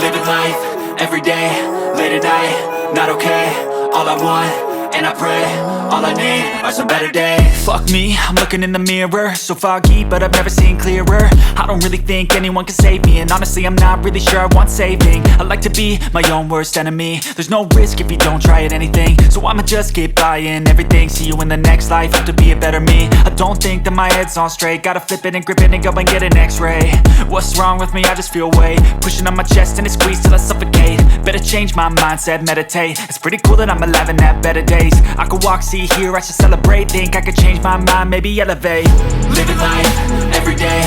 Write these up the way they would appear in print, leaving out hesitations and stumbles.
Living life, everyday, late at night, not okay. All I want, and I pray, all I need are some better days. Fuck me, I'm looking in the mirror, so foggy, but I've never seen clearer. I don't really think anyone can save me, and honestly I'm not really sure I want saving. I like to be my own worst enemy. There's no risk if you don't try at anything, so I'ma just keep buying everything. See you in the next life, have to be a better me. I don't think that my head's on straight, gotta flip it and grip it and go and get an x-ray. What's wrong with me? I just feel weight pushing on my chest and it squeezes till I suffocate. Better change my mindset, meditate. It's pretty cool that I'm alive and have better days. I could walk, see, hear, I should celebrate. Think I could change my mind, maybe elevate. Living life, everyday,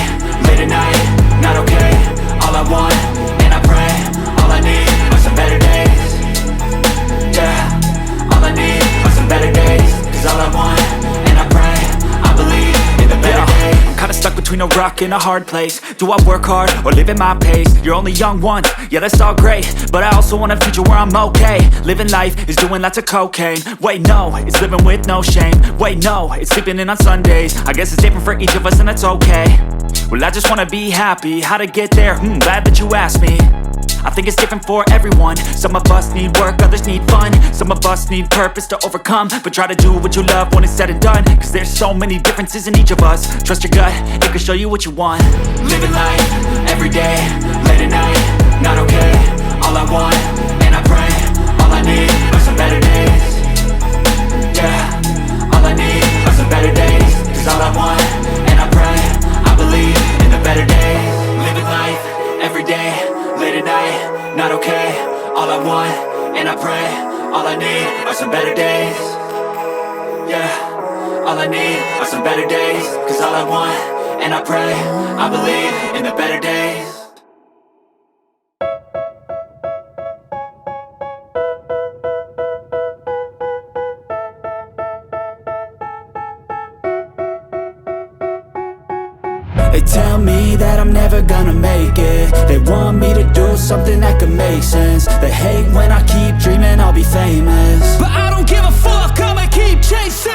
late at night, not okay. All I want, and I pray, all I need are some better days. Yeah, all I need are some better days. Cause all I want, and I pray, I believe in the better days. I'm kinda stuck between a rock and a hard place. Do I work hard or live at my pace? You're only young once, yeah that's all great, but I also want a future where I'm okay. Living life is doing lots of cocaine. Wait no, it's living with no shame. Wait no, it's sleeping in on Sundays. I guess it's different for each of us and that's okay. Well I just wanna be happy, how to get there? Glad that you asked me. I think it's different for everyone. Some of us need work, others need fun. Some of us need purpose to overcome. But try to do what you love when it's said and done. Cause there's so many differences in each of us. Trust your gut, it can show you what you want. Living life, everyday, late at night, not okay. All I want, and I pray, all I need are some better days. Yeah, all I need are some better days. Cause all I want, and I pray, I believe in the better days. Living life, everyday, late at night, not okay. All I want, and I pray, all I need are some better days. Yeah, all I need are some better days. Cause all I want, and I pray, I believe in the better days. They tell me that I'm never gonna make it. They want me to do something that could make sense. They hate when I keep dreaming I'll be famous, but I don't give a fuck, I'ma keep chasing.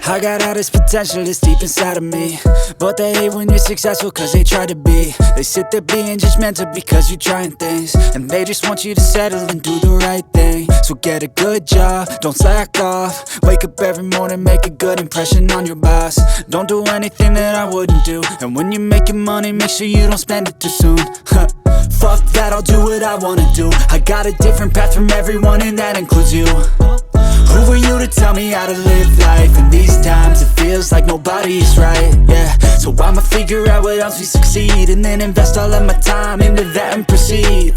I got all this potential that's deep inside of me, but they hate when you're successful cause they try to be. They sit there being judgmental because you're trying things, and they just want you to settle and do the right thing. So get a good job, don't slack off. Wake up every morning, make a good impression on your boss. Don't do anything that I wouldn't do, and when you're making money, make sure you don't spend it too soon. Fuck that, I'll do what I wanna do. I got a different path from everyone and that includes you. Who are you to tell me how to live life? In these times it feels like nobody's right, yeah. So I'ma figure out what else we succeed, and then invest all of my time into that and proceed.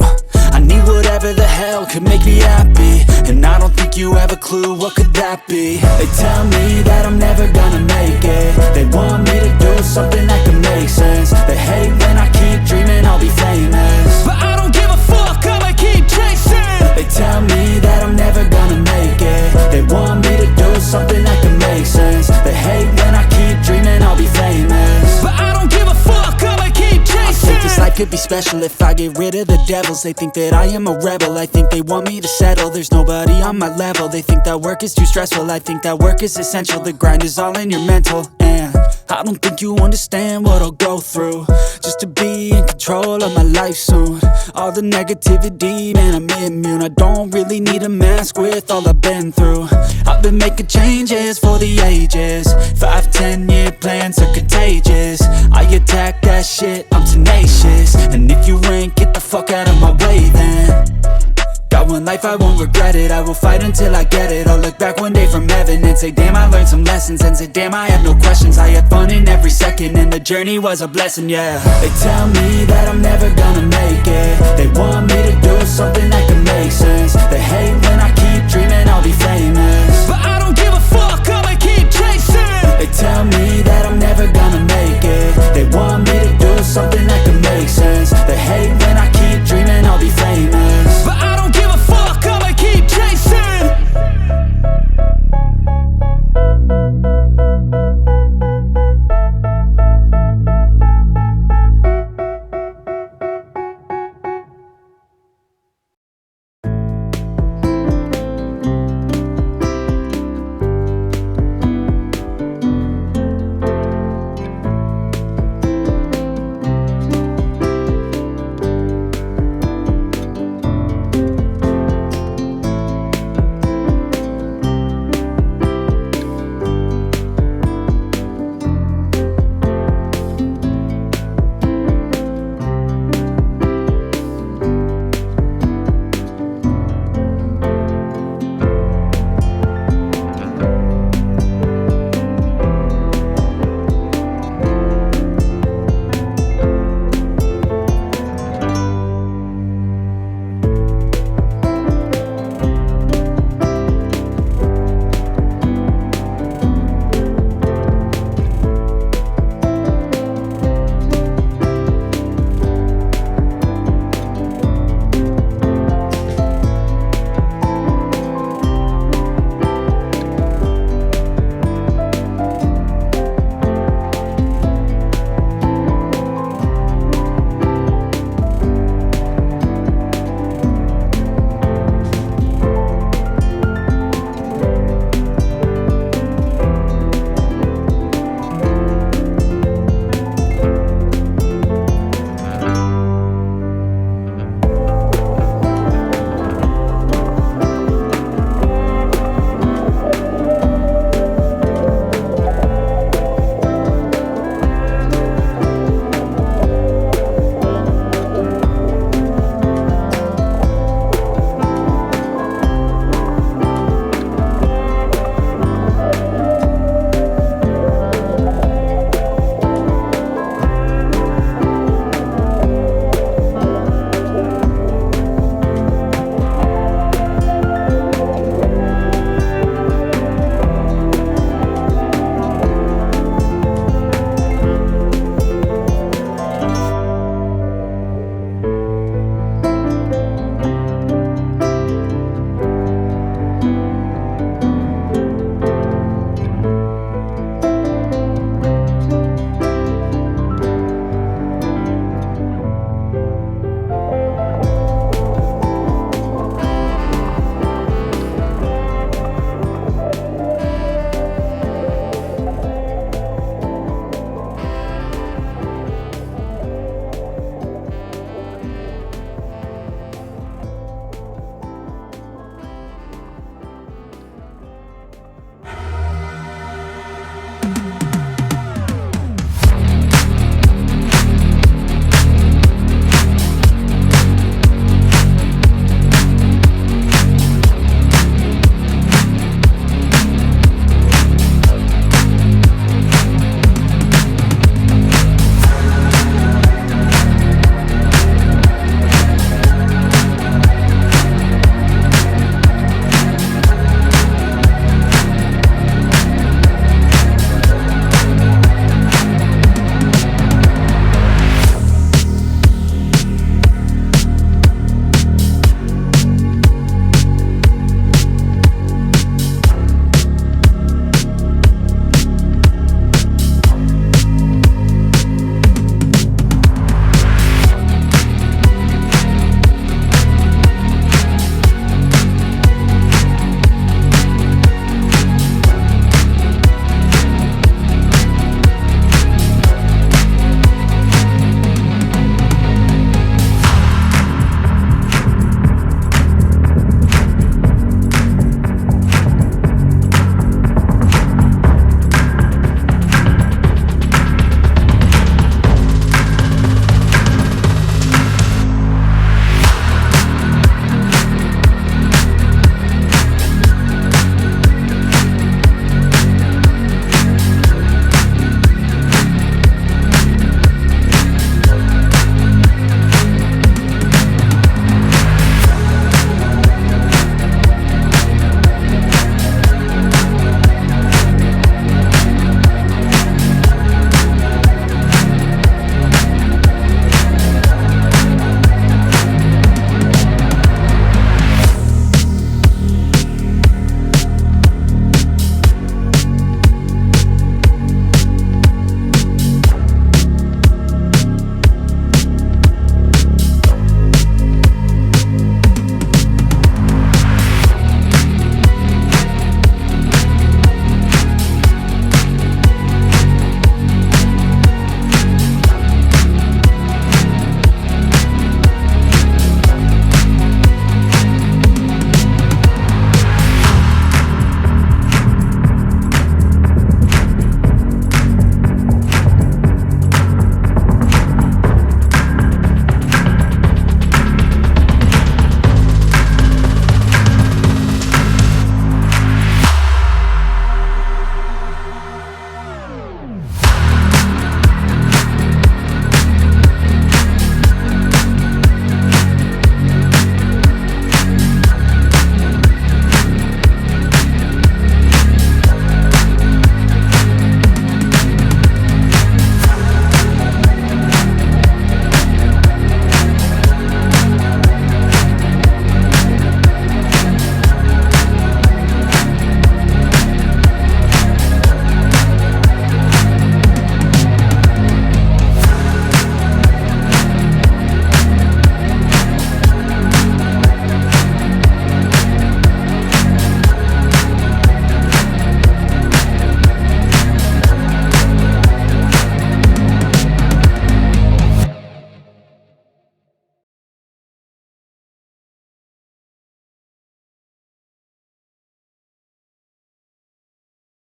I need whatever the hell could make me happy, and I don't think you have a clue what could that be. They tell me that I'm never gonna make it. They want me to do something that can make sense. They hate when I keep dreaming I'll be famous, but I don't give a fuck, I'ma keep chasing. They tell me that I'm never gonna make it. They want me to do something that can make sense. They hate when I keep dreaming I'll be famous, but I don't give a fuck, I'ma keep chasing. I think this life could be special if I get rid of the devils. They think that I am a rebel, I think they want me to settle. There's nobody on my level. They think that work is too stressful, I think that work is essential. The grind is all in your mental, and I don't think you understand what I'll go through just to be in control of my life soon. All the negativity, man, I'm immune. I don't really need a mask with all I've been through. I've been making changes for the ages. 5-10 year plans are contagious. I attack that shit, I'm tenacious. And if you ain't, get the fuck out of my way then. Got one life, I won't regret it. I will fight until I get it. I'll look back one day from heaven and say damn, I learned some lessons. And say damn, I have no questions. I had fun in every second, and the journey was a blessing, yeah. They tell me that I'm never gonna make it.